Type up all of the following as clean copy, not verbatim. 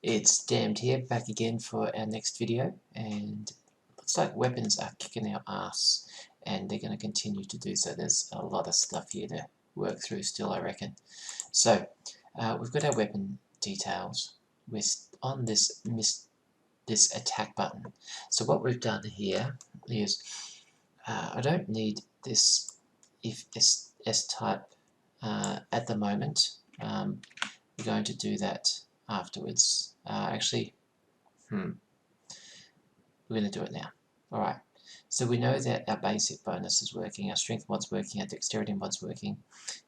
It's Damned here, back again for our next video, and looks like weapons are kicking our ass, and they're going to continue to do so. There's a lot of stuff here to work through still, I reckon. So, we've got our weapon details. We're on this attack button. So what we've done here is, I don't need this if S-type at the moment. We're going to do that afterwards. Actually, we're going to do it now. Alright, so we know that our basic bonus is working, our strength mod's working, our dexterity mod's working.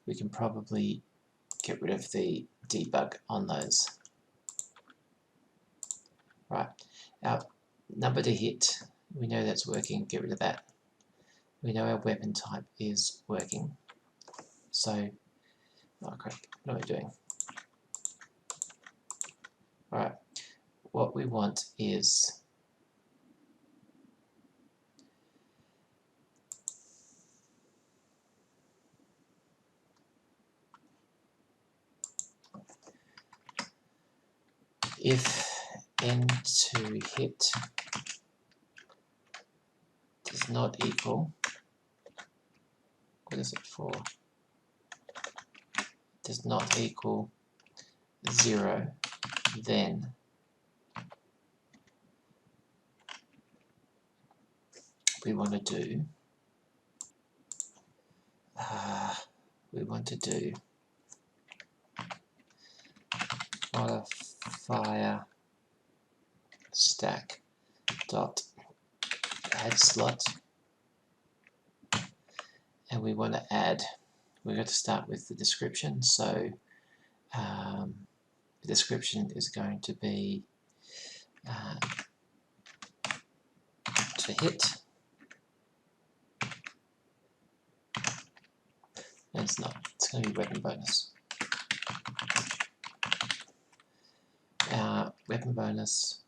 We can probably get rid of the debug on those. Right, our number to hit, we know that's working, get rid of that. We know our weapon type is working. So, oh crap, what am I doing? Alright, what we want is if n to hit does not equal, what is it for? Does not equal 0, then we want to do modifier stack dot add slot, and we want to add, we're going to start with the description. So the description is going to be to hit, and it's not, it's going to be weapon bonus. Weapon bonus,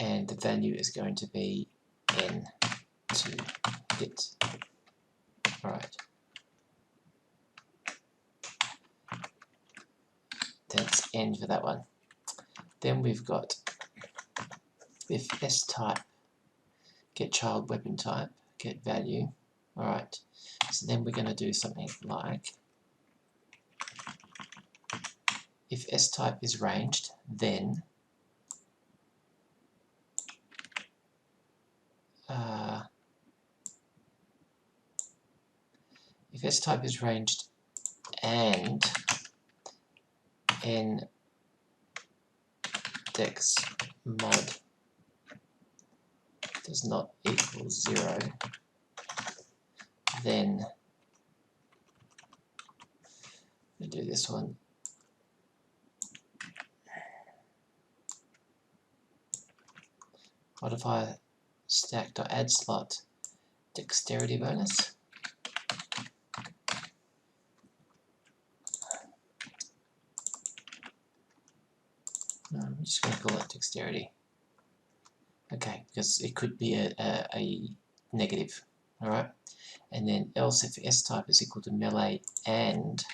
and the value is going to be n to hit. Alright, that's n for that one. Then we've got if S-type, get child weapon type, get value. Alright, so then we're going to do something like, if S-type is ranged, then if S-type is ranged and n dex mod does not equal 0, then we do this one. Modifier stack.add slot dexterity bonus. I'm just going to call it dexterity. Okay, because it could be a negative. Alright, and then else if S-type is equal to melee and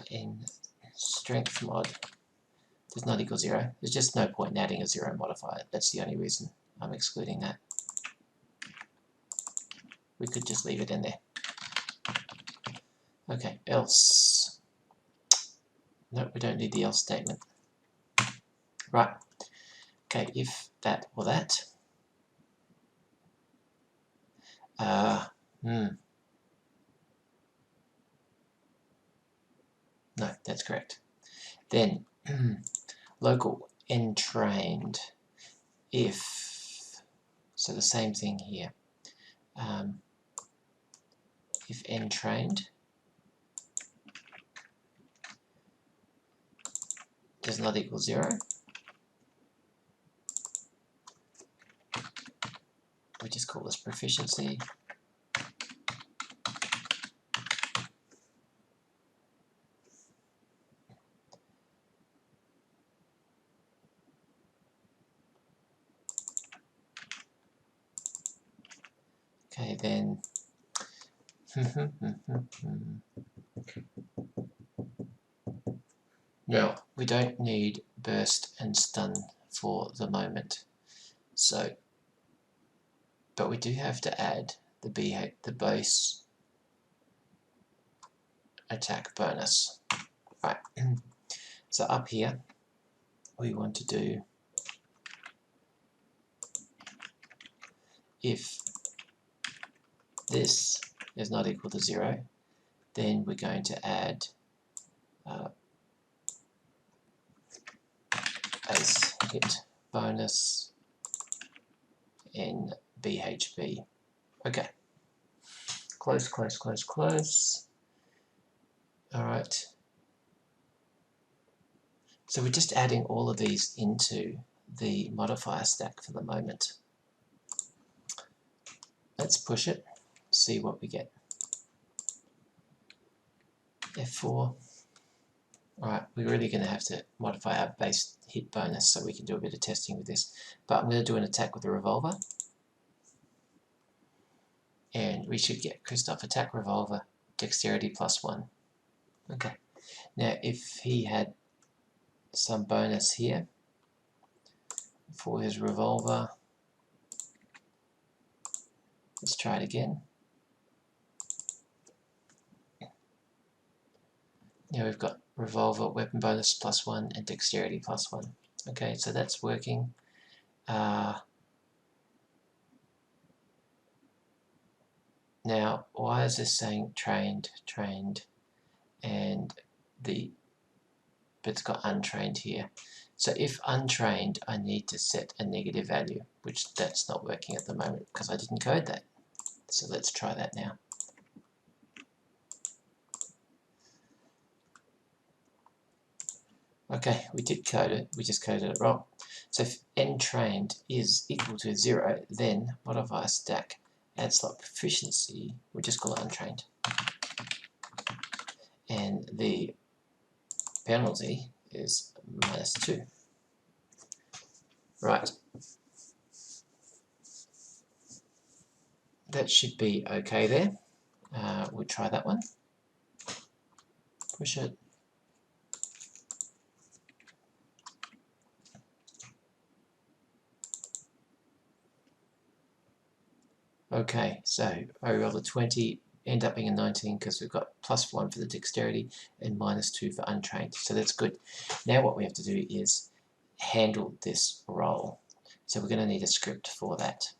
in strength mod does not equal 0. There's just no point in adding a 0 modifier. That's the only reason I'm excluding that. We could just leave it in there. Okay, else. No, we don't need the else statement. Right. Okay, if that or that. No, that's correct. Then local entrained, if, so the same thing here, if entrained does not equal 0, we just call this proficiency. Okay, then Now, we don't need burst and stun for the moment, so, but we do have to add the base attack bonus. Right, so up here we want to do if this is not equal to 0, then we're going to add base hit bonus in BHB. Okay, close, close, close, close. Alright, so we're just adding all of these into the modifier stack for the moment. Let's push it, see what we get. F4. Alright, we're really going to have to modify our base hit bonus so we can do a bit of testing with this. But I'm going to do an attack with a revolver. And we should get Christoph attack revolver, dexterity +1. Okay, now if he had some bonus here for his revolver, let's try it again. Now we've got revolver, weapon bonus +1 and dexterity +1. Okay, so that's working. Now, why is this saying trained, and but it's got untrained here. So if untrained, I need to set a negative value, which that's not working at the moment because I didn't code that. So let's try that now. Okay, we did code it, we just coded it wrong. So if ntrained is equal to 0, then modifier stack add slot proficiency, we'll just call it untrained. And the penalty is -2. Right. That should be okay there. We'll try that one. Push it. Okay, so I rolled a 20, end up being a 19 because we've got +1 for the dexterity and -2 for untrained. So that's good. Now what we have to do is handle this roll. So we're going to need a script for that.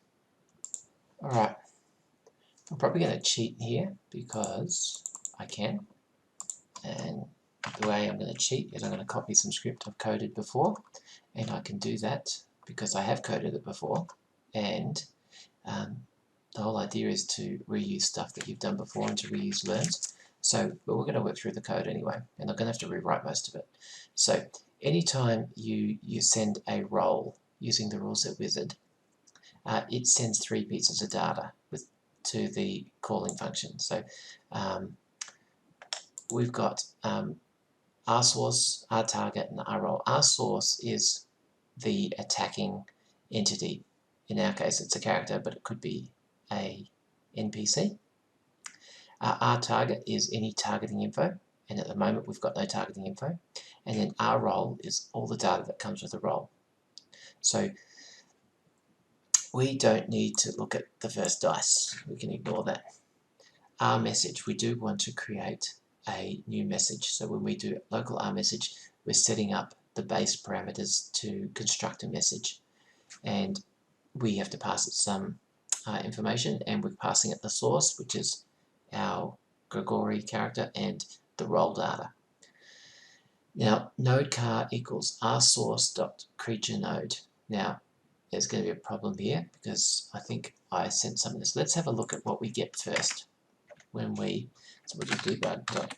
Alright, I'm probably going to cheat here because I can. And the way I'm going to cheat is I'm going to copy some script I've coded before. And I can do that because I have coded it before. And the whole idea is to reuse stuff that you've done before and to reuse learns. So, but we're going to work through the code anyway, and I'm going to have to rewrite most of it. So, anytime you send a roll using the Ruleset Wizard, it sends 3 pieces of data to the calling function. So, we've got our source, our target, and our roll. Our source is the attacking entity. In our case, it's a character, but it could be a NPC. Our target is any targeting info, and at the moment we've got no targeting info. And then our role is all the data that comes with the role. So we don't need to look at the first dice. We can ignore that. Our message, we do want to create a new message. So when we do local R message, we're setting up the base parameters to construct a message. And we have to pass it some information, and we're passing it the source, which is our Gregory character, and the role data. Now, node car equals rsource.creature node. Now, there's going to be a problem here because I think I sent some of this. Let's have a look at what we get first. When we, so we'll do debug.chat.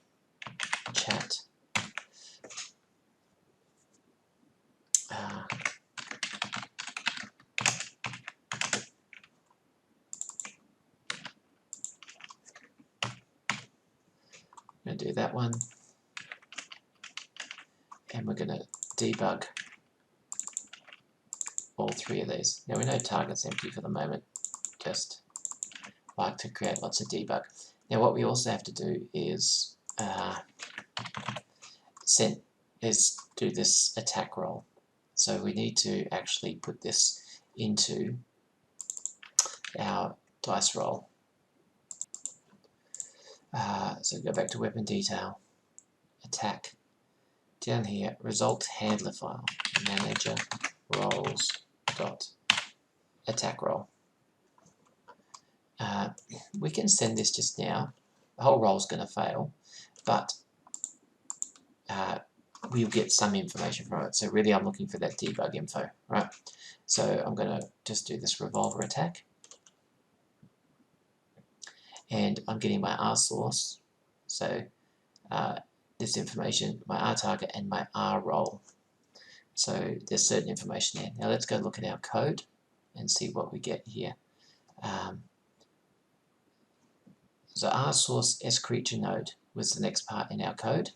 I'm going to do that one, and we're going to debug all 3 of these. Now we know target's empty for the moment, just like to create lots of debug. Now what we also have to do is do this attack roll. So we need to actually put this into our dice roll. So go back to weapon detail, attack, down here, result handler file, manager roles dot attack roll. We can send this just now. The whole roll is going to fail, but we'll get some information from it. So really I'm looking for that debug info, right? So I'm going to just do this revolver attack. And I'm getting my R source, so this information, my R target and my R roll. So there's certain information there. Now let's go look at our code and see what we get here. So R source S creature node was the next part in our code.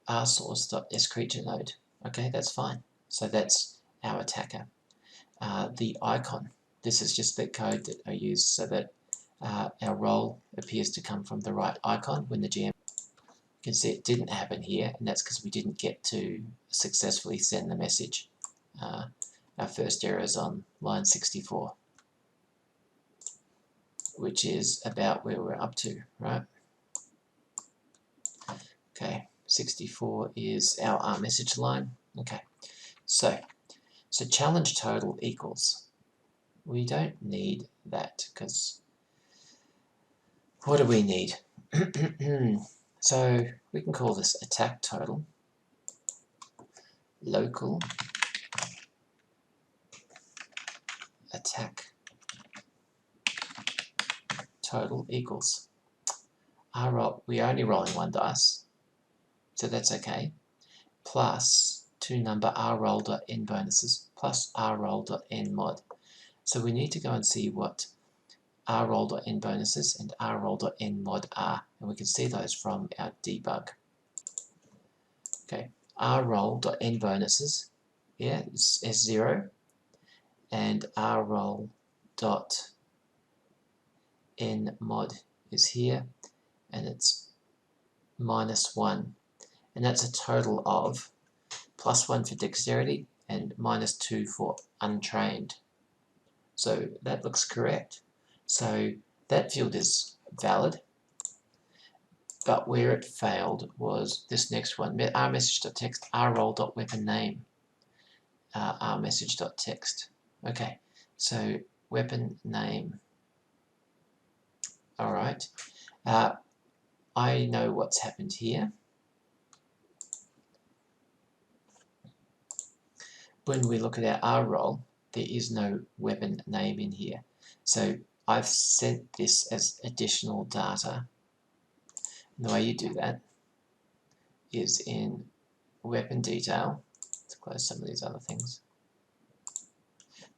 R source dot S creature node. Okay, that's fine. So that's our attacker. The icon. This is just the code that I use so that our role appears to come from the right icon when the GM. You can see it didn't happen here, and that's because we didn't get to successfully send the message. Our first error is on line 64, which is about where we're up to, right? Okay, 64 is our R message line. Okay, so challenge total equals. We don't need that because what do we need? So we can call this attack total, local attack total equals R roll. We're only rolling one dice, so that's okay. Plus 2 number R roll.n bonuses plus R roll.n mod. So we need to go and see what R roll.n bonuses and R roll.n mod are, and we can see those from our debug. Okay, R roll.n bonuses, yeah, is S0, and R roll.n mod is here, and it's -1, and that's a total of +1 for dexterity and -2 for untrained. So that looks correct. So that field is valid, but where it failed was this next one, rmessage.text, rroll.weaponname, rmessage.text. Okay, so weapon name. All right, I know what's happened here. When we look at our R roll, there is no weapon name in here. So I've sent this as additional data. And the way you do that is in weapon detail. Let's close some of these other things.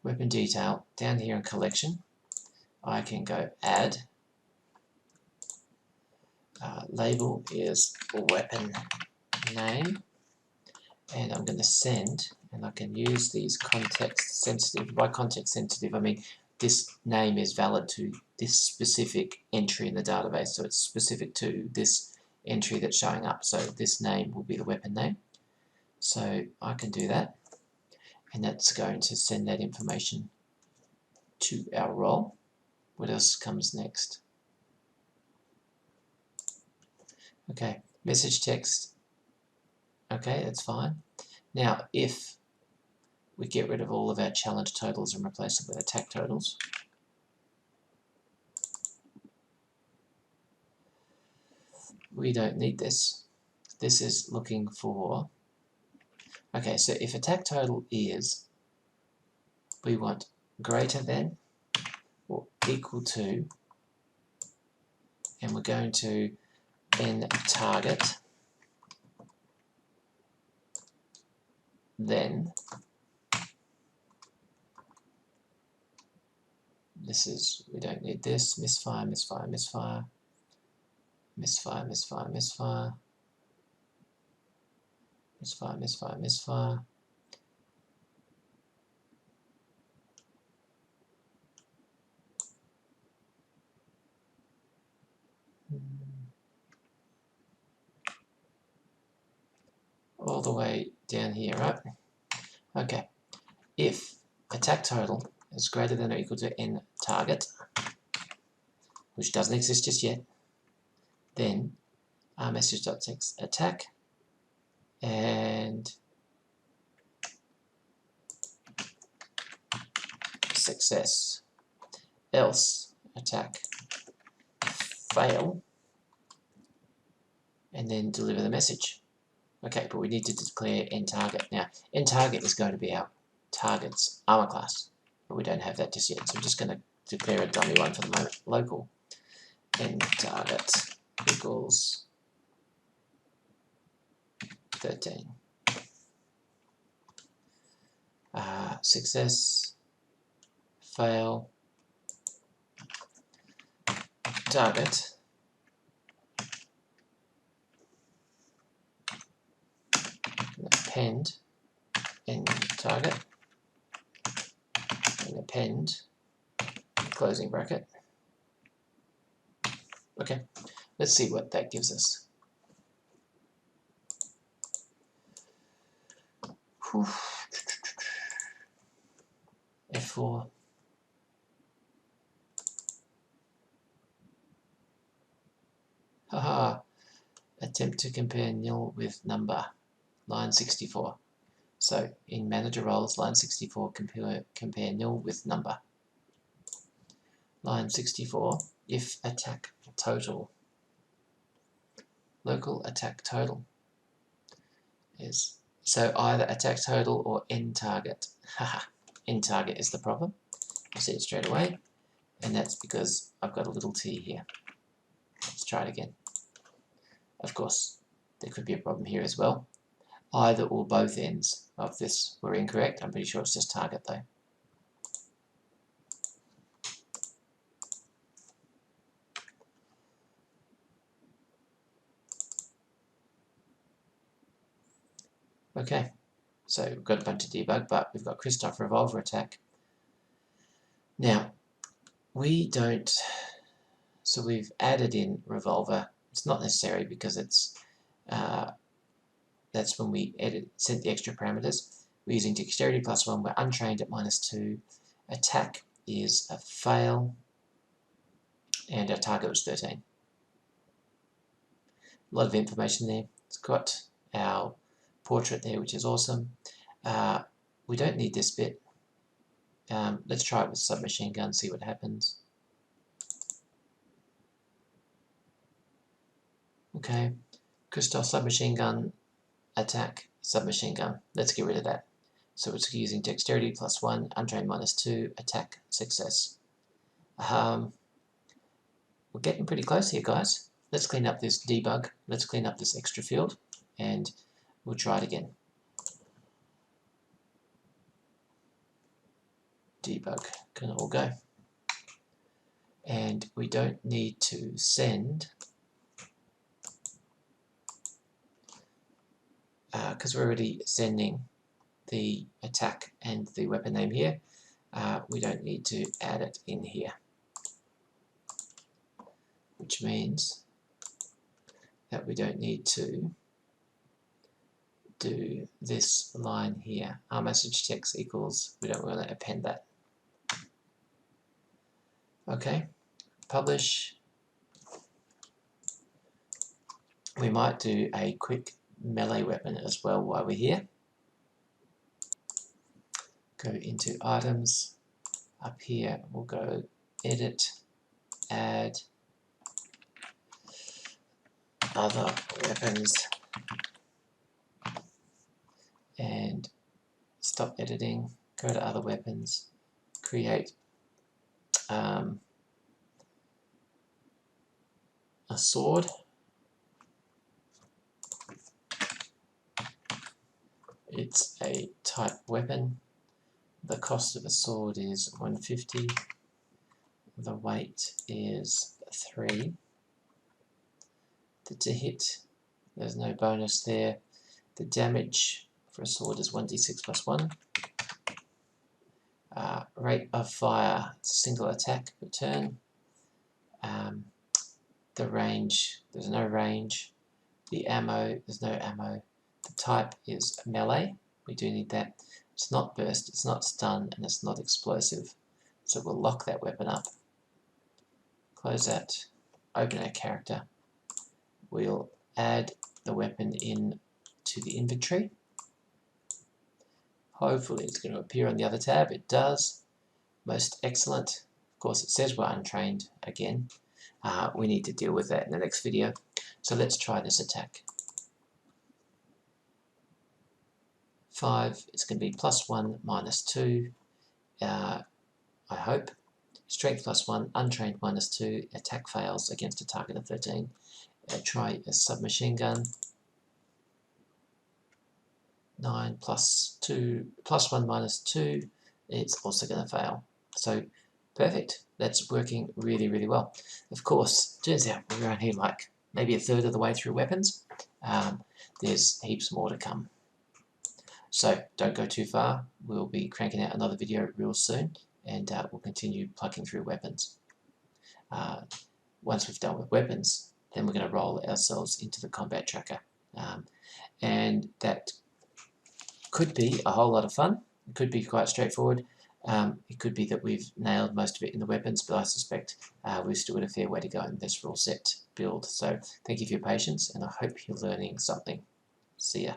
Weapon detail, down here in collection, I can go add. Label is weapon name. And I'm going to send, and I can use these context sensitive. By context sensitive, I mean this name is valid to this specific entry in the database, so it's specific to this entry that's showing up. So this name will be the weapon name. So I can do that, and that's going to send that information to our role. What else comes next? Okay, message text. Okay, that's fine. Now, if we get rid of all of our challenge totals and replace them with attack totals, we don't need this. This is looking for, okay, so if attack total is, we want greater than or equal to, and we're going to n target, then this is, we don't need this, misfire, misfire, misfire, misfire, misfire, misfire, misfire, misfire, misfire, all the way down here, right? Okay, if attack total is greater than or equal to n target, which doesn't exist just yet, then message.text attack and success, else attack fail, and then deliver the message. Okay, but we need to declare end target. Now, end target is going to be our target's armor class, but we don't have that just yet, so I'm just going to declare a dummy one for the moment. Local end target equals 13. Success, fail, target, append, end target, and append, closing bracket. Okay, let's see what that gives us. Whew. F4. Haha. Attempt to compare nil with number. Line 64. So in manager roles, line 64, compare nil with number. Line 64, if attack total. Local attack total is, so either attack total or end target. Haha, end target is the problem. You see it straight away, and that's because I've got a little t here. Let's try it again. Of course, there could be a problem here as well. Either or both ends of this were incorrect. I'm pretty sure it's just target though. Okay, so we've got a bunch of debug, but we've got Christoph revolver attack. Now, we don't, so we've added in revolver. It's not necessary because it's, that's when we set the extra parameters. We're using dexterity +1, we're untrained at -2. Attack is a fail, and our target was 13. A lot of information there. It's got our portrait there, which is awesome. We don't need this bit. Let's try it with submachine gun, see what happens. Okay, Christoph submachine gun, attack, submachine gun. Let's get rid of that. So it's using dexterity +1, untrained -2, attack, success. We're getting pretty close here, guys. Let's clean up this debug. Let's clean up this extra field, and we'll try it again. Debug can all go. And we don't need to send, because we're already sending the attack and the weapon name here. We don't need to add it in here, which means that we don't need to do this line here. Our message text equals, we don't want to append that. Okay, publish. We might do a quick melee weapon as well while we're here. Go into items. Up here we'll go edit, add, other weapons, and stop editing, go to other weapons, create a sword. It's a type weapon. The cost of a sword is 150. The weight is 3. To hit, there's no bonus there. The damage for a sword is 1d6 +1. Rate of fire, it's a single attack per turn. The range, there's no range. The ammo, there's no ammo. The type is melee. We do need that. It's not burst, it's not stun, and it's not explosive. So we'll lock that weapon up. Close that, open our character. We'll add the weapon in to the inventory. Hopefully it's going to appear on the other tab. It does. Most excellent. Of course, it says we're untrained again. We need to deal with that in the next video. So let's try this attack. 5, it's going to be +1, -2. I hope. Strength +1, untrained -2. Attack fails against a target of 13. Try a submachine gun. 9 +2, +1 -2. It's also going to fail. So perfect. That's working really, really well. Of course, turns out we're around here like maybe a third of the way through weapons. There's heaps more to come. So don't go too far. We'll be cranking out another video real soon, and we'll continue plugging through weapons. Once we've done with weapons, then we're going to roll ourselves into the combat tracker. And that could be a whole lot of fun. It could be quite straightforward. It could be that we've nailed most of it in the weapons, but I suspect we've still got a fair way to go in this rule set build. So thank you for your patience, and I hope you're learning something. See ya.